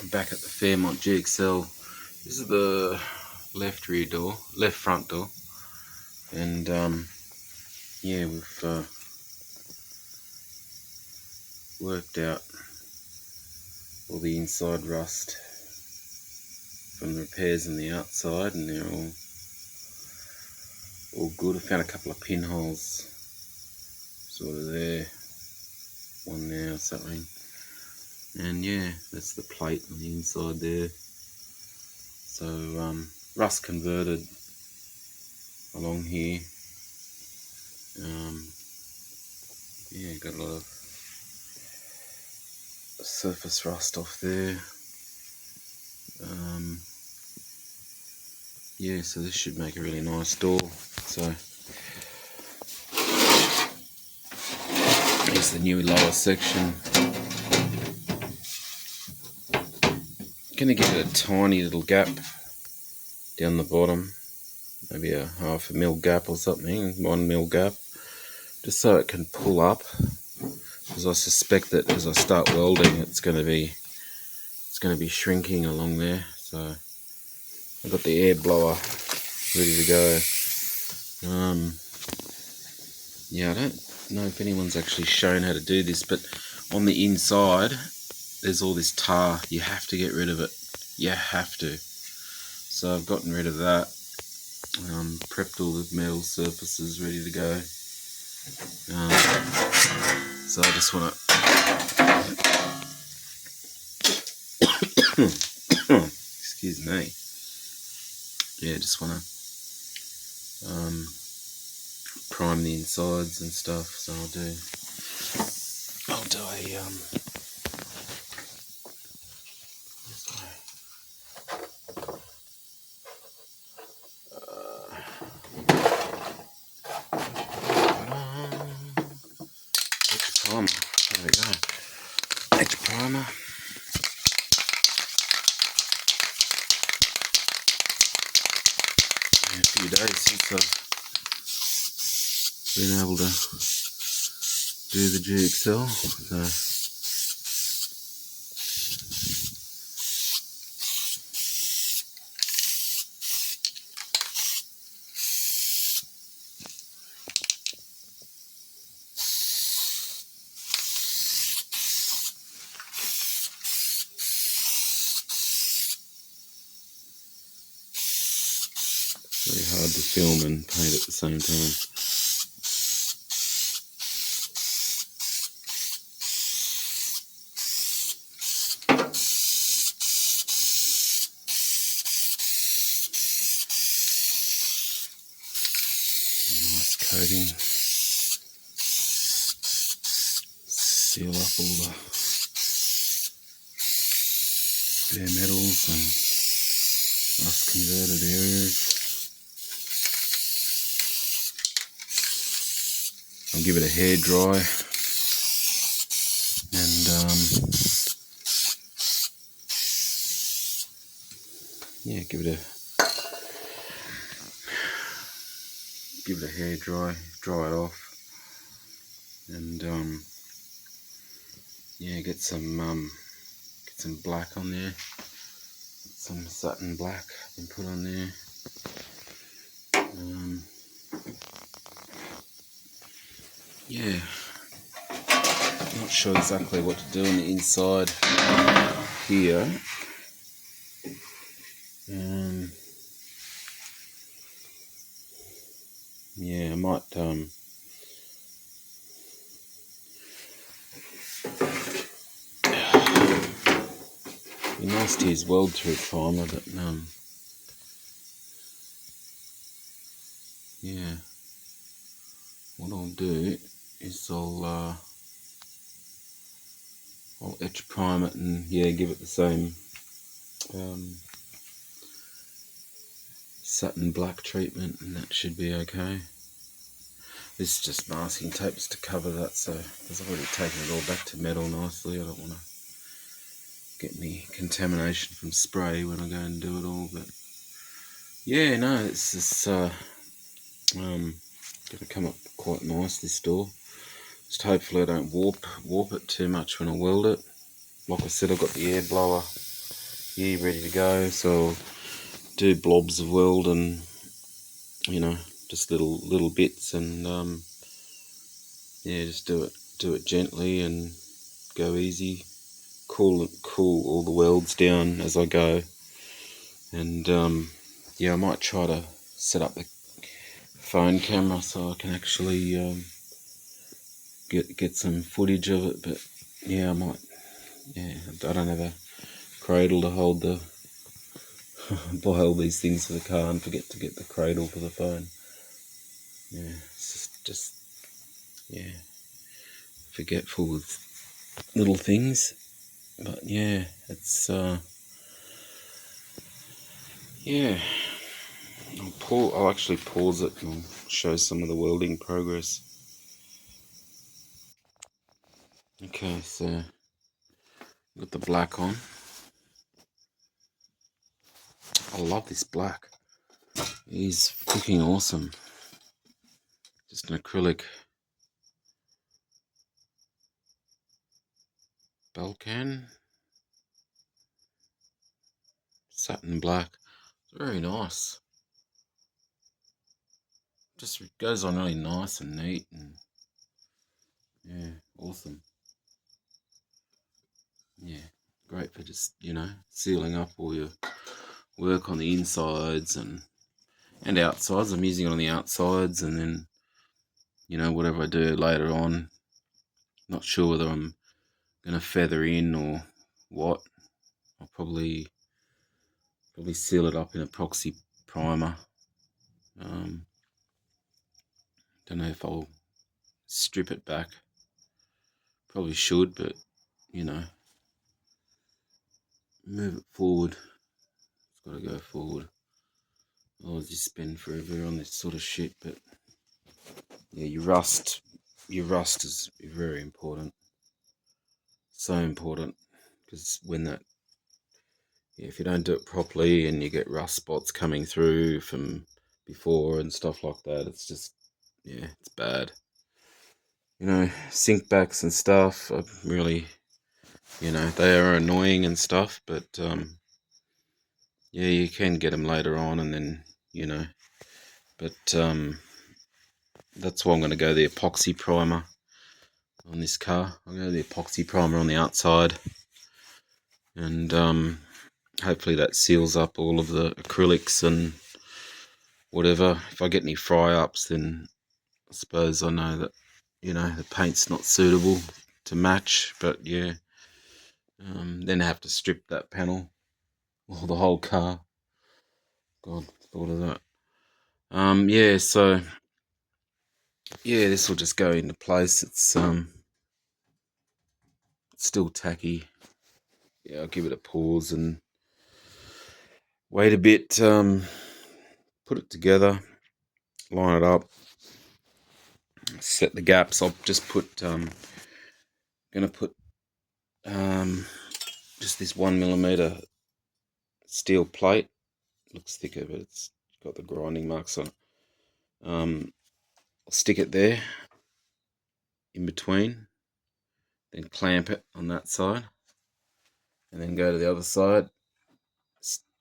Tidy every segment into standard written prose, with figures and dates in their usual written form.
I'm back at the Fairmont GXL. This is the left front door, and yeah, we've worked out all the inside rust from the repairs on the outside, and they're all good. I found a couple of pinholes sort of there, one there or something, and yeah, that's the plate on the inside there. So rust converted along here. Yeah, got a lot of surface rust off there. Yeah, so this should make a really nice door. So here's the new lower section. Gonna give it a tiny little gap down the bottom, maybe a 1/2 mil gap or something, 1 mil gap, just so it can pull up, because I suspect that as I start welding it's going to be shrinking along there. So I've got the air blower ready to go. Yeah, I don't know if anyone's actually shown how to do this, but on the inside there's all this tar. You have to get rid of it. You have to. So I've gotten rid of that. Prepped all the metal surfaces ready to go. So I just want to excuse me. Yeah, just want to prime the insides and stuff. So I'll do a primer. There we go. Edge primer. A few days since I've been able to do the GXL, so it's very hard to film and paint at the same time. Nice coating. Seal up all the bare metals and rust converted areas. I'll give it a hair dry, and yeah, give it a hair dry it off, and yeah, get some black on there, some satin black been put on there. Yeah, not sure exactly what to do on the inside here. Yeah, I might be nice to use weld through primer, but yeah, what I'll do is I'll etch prime it and yeah, give it the same satin black treatment, and that should be okay. This is just masking tapes to cover that, so because I've already taken it all back to metal nicely, I don't want to get any contamination from spray when I go and do it all. But yeah, no, it's just going to come up quite nice, this door. Just hopefully I don't warp it too much when I weld it. Like I said, I've got the air blower here ready to go. So I'll do blobs of weld and, you know, just little bits, and yeah, just do it gently and go easy. Cool all the welds down as I go, and yeah, I might try to set up the phone camera so I can actually get some footage of it. But yeah, I might. Yeah, I don't have a cradle to hold the buy all these things for the car and forget to get the cradle for the phone. Yeah, it's just yeah, forgetful with little things. But yeah, it's yeah. I'll actually pause it and I'll show some of the welding progress. Okay, so got the black on. I love this black. He's freaking awesome. Just an acrylic Balkan, satin black. It's very nice. Just goes on really nice and neat, and yeah, awesome. Yeah, great for just, you know, sealing up all your work on the insides and outsides. I'm using it on the outsides, and then, you know, whatever I do later on, not sure whether I'm going to feather in or what. I'll probably seal it up in epoxy primer. Don't know if I'll strip it back. Probably should, but, you know, move it forward. It's got to go forward. Otherwise you spend forever on this sort of shit. But yeah, your rust is very important. So important, because when that, yeah, if you don't do it properly and you get rust spots coming through from before and stuff like that, it's just, yeah, it's bad. You know, sink backs and stuff are really, you know, they are annoying and stuff, but yeah, you can get them later on, and then, you know, but that's why I'm going to go the epoxy primer on this car. I'll go the epoxy primer on the outside, and hopefully that seals up all of the acrylics and whatever. If I get any fry ups, then I suppose I know that, you know, the paint's not suitable to match. But yeah, then I have to strip that panel or the whole car. God, thought of that. Yeah, so yeah, this will just go into place. It's still tacky. Yeah, I'll give it a pause and wait a bit. Put it together, line it up, set the gaps. I'll just put gonna put just this 1mm steel plate. Looks thicker, but it's got the grinding marks on it. I'll stick it there in between, then clamp it on that side, and then go to the other side,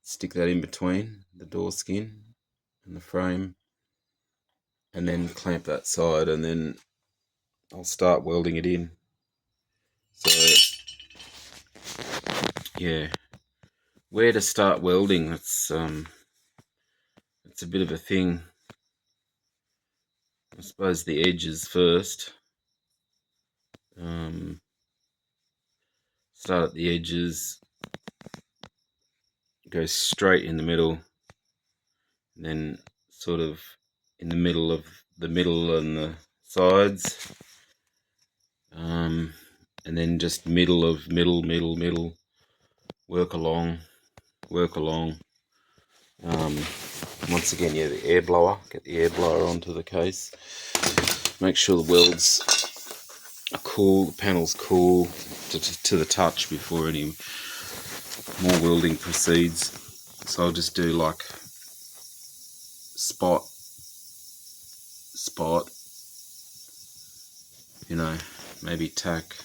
stick that in between the door skin and the frame, and then clamp that side, and then I'll start welding it in. So yeah, where to start welding, it's a bit of a thing. I suppose the edges first. Start at the edges, go straight in the middle, and then sort of in the middle of the middle and the sides, and then just middle of middle, work along. Once again, yeah, the air blower, get the air blower onto the case, make sure the welds are cool, the panel's cool to the touch before any more welding proceeds. So I'll just do like spot, you know, maybe tack,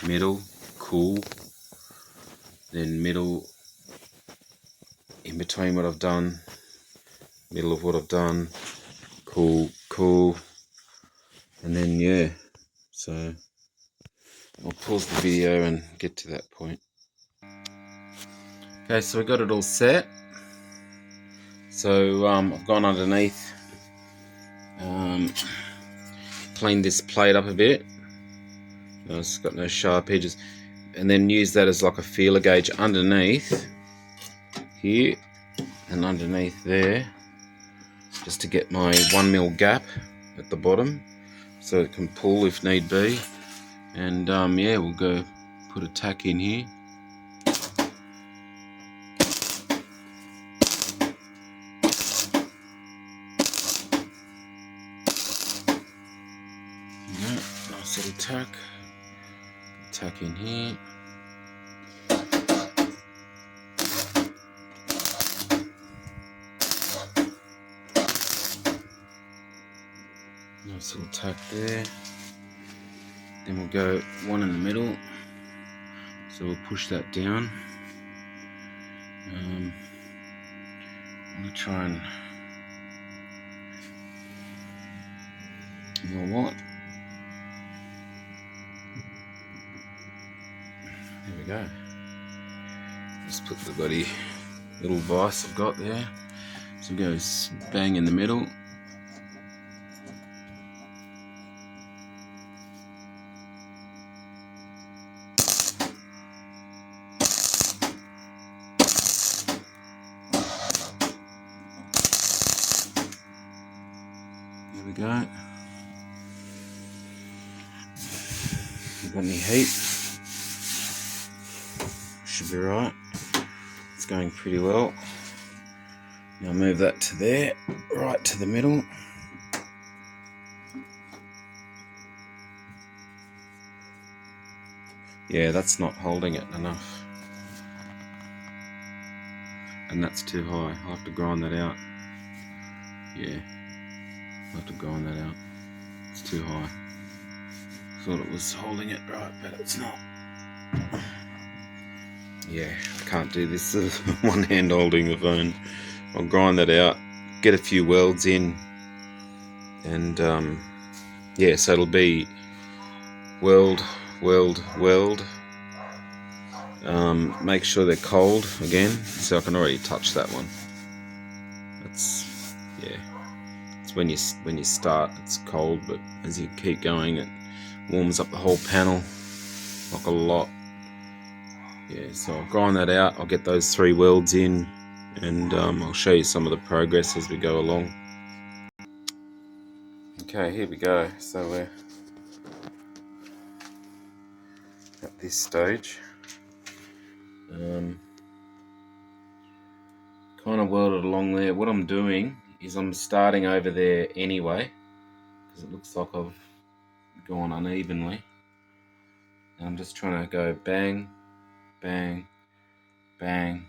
middle, cool, then middle, in between what I've done, middle of what I've done, cool, and then yeah, so I'll pause the video and get to that point. Okay, so we got it all set. So I've gone underneath, cleaned this plate up a bit. It's got no sharp edges, and then use that as like a feeler gauge underneath here and underneath there, just to get my 1mm gap at the bottom, so it can pull if need be. And yeah, we'll go put a tack in here. Yeah, nice little tack in here. Nice little tack there. Then we'll go one in the middle. So we'll push that down. I'm going to try and, you know what? There we go. Just put the bloody little vise I've got there. So it goes bang in the middle. There we go. Got any heat? Should be right. It's going pretty well. Now move that to there, right to the middle. Yeah, that's not holding it enough. And that's too high. I'll have to grind that out. Yeah, I'll have to grind that out. It's too high. Thought it was holding it right, but it's not. Yeah, I can't do this with one hand holding the phone. I'll grind that out, get a few welds in, and yeah, so it'll be weld. Make sure they're cold again, so I can already touch that one. That's, yeah, it's when you start it's cold, but as you keep going it warms up the whole panel like a lot. Yeah, so I'll grind that out, I'll get those 3 welds in, and I'll show you some of the progress as we go along. Okay, here we go. So we're at this stage. Kind of welded along there. What I'm doing is I'm starting over there anyway, because it looks like I've gone unevenly. And I'm just trying to go bang, bang, bang,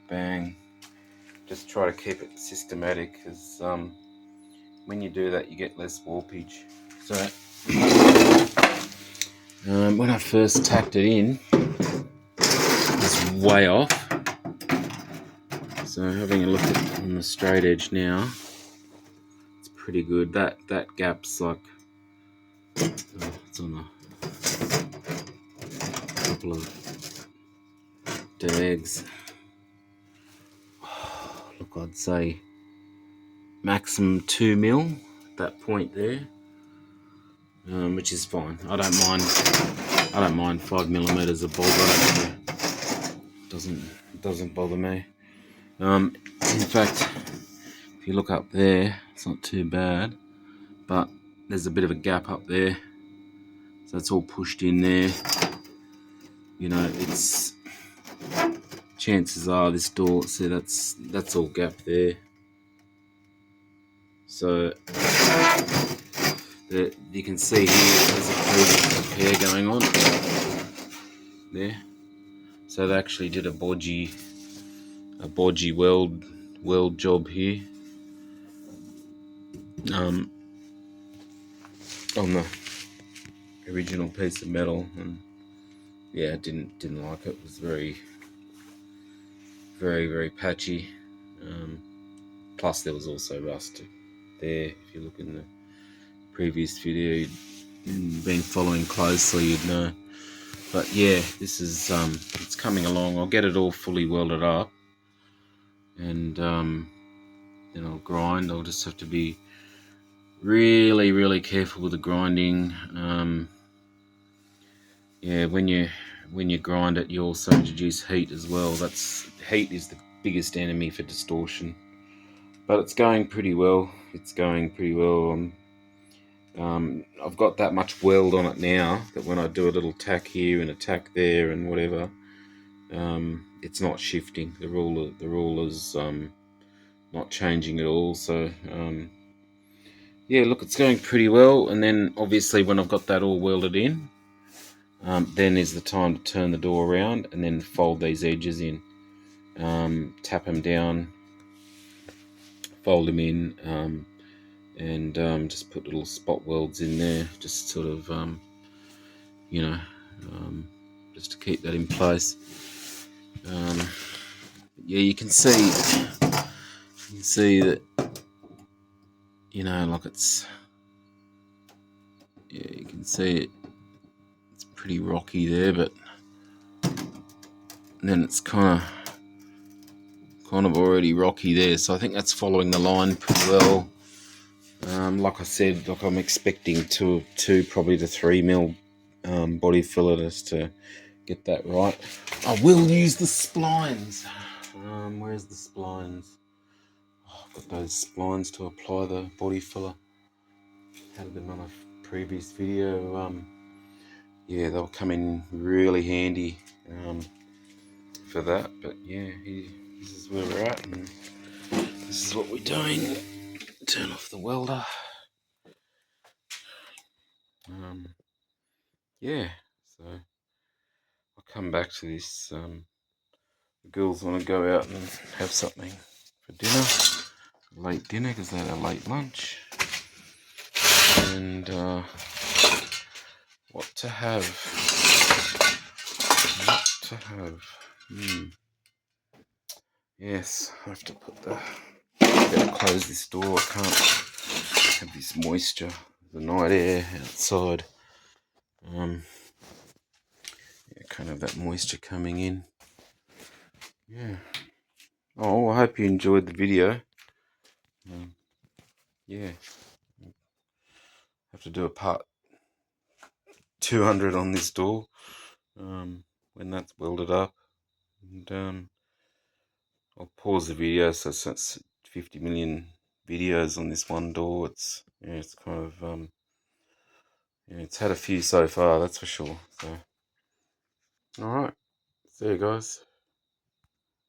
bang. Just try to keep it systematic, because when you do that you get less warpage. So when I first tacked it in, it's way off. So having a look at on the straight edge now, it's pretty good. That gap's like, it's on a couple of dags. Look, I'd say maximum 2mm at that point there, which is fine. I don't mind 5mm of bother. Doesn't bother me. In fact, if you look up there, it's not too bad, but there's a bit of a gap up there, so it's all pushed in there. You know, it's, chances are this door, see that's all gap there. So you can see here there's a previous repair going on there. So they actually did a bodgy weld job here on the original piece of metal, and yeah, didn't like it. It was very very, very patchy. Plus there was also rust there. If you look in the previous video, you'd been following closely, you'd know. But yeah, this is it's coming along. I'll get it all fully welded up, and then I'll grind. I'll just have to be really, really careful with the grinding. Yeah, when you grind it, you also introduce heat as well. Heat is the biggest enemy for distortion. But it's going pretty well. It's going pretty well. I've got that much weld on it now that when I do a little tack here and a tack there and whatever, it's not shifting. The ruler's not changing at all. So yeah, look, it's going pretty well. And then obviously when I've got that all welded in, then is the time to turn the door around and then fold these edges in. Tap them down, fold them in, and just put little spot welds in there, just sort of, just to keep that in place. Yeah, you can see that, like you can see it's pretty rocky there, but then it's kind of already rocky there, so I think that's following the line pretty well. Like I said, I'm expecting two probably to 3 mil body filler just to get that right. I will use the splines. Where's the splines? Oh, I've got those splines to apply the body filler. Had them on a previous video. Yeah, they'll come in really handy for that. But yeah, this is where we're at, and this is what we're doing. Turn off the welder. Yeah, so I'll come back to this. The girls want to go out and have something for dinner, late dinner, because they had a late lunch. And what to have? Yes, I have to better close this door. I can't have this moisture, the night air outside. Yeah, can't have that moisture coming in. Yeah. Oh, I hope you enjoyed the video. Yeah. Have to do a part 200 on this door when that's welded up. And I'll pause the video, so it's 50 million videos on this one door. It's kind of it's had a few so far, that's for sure. So all right, see you guys.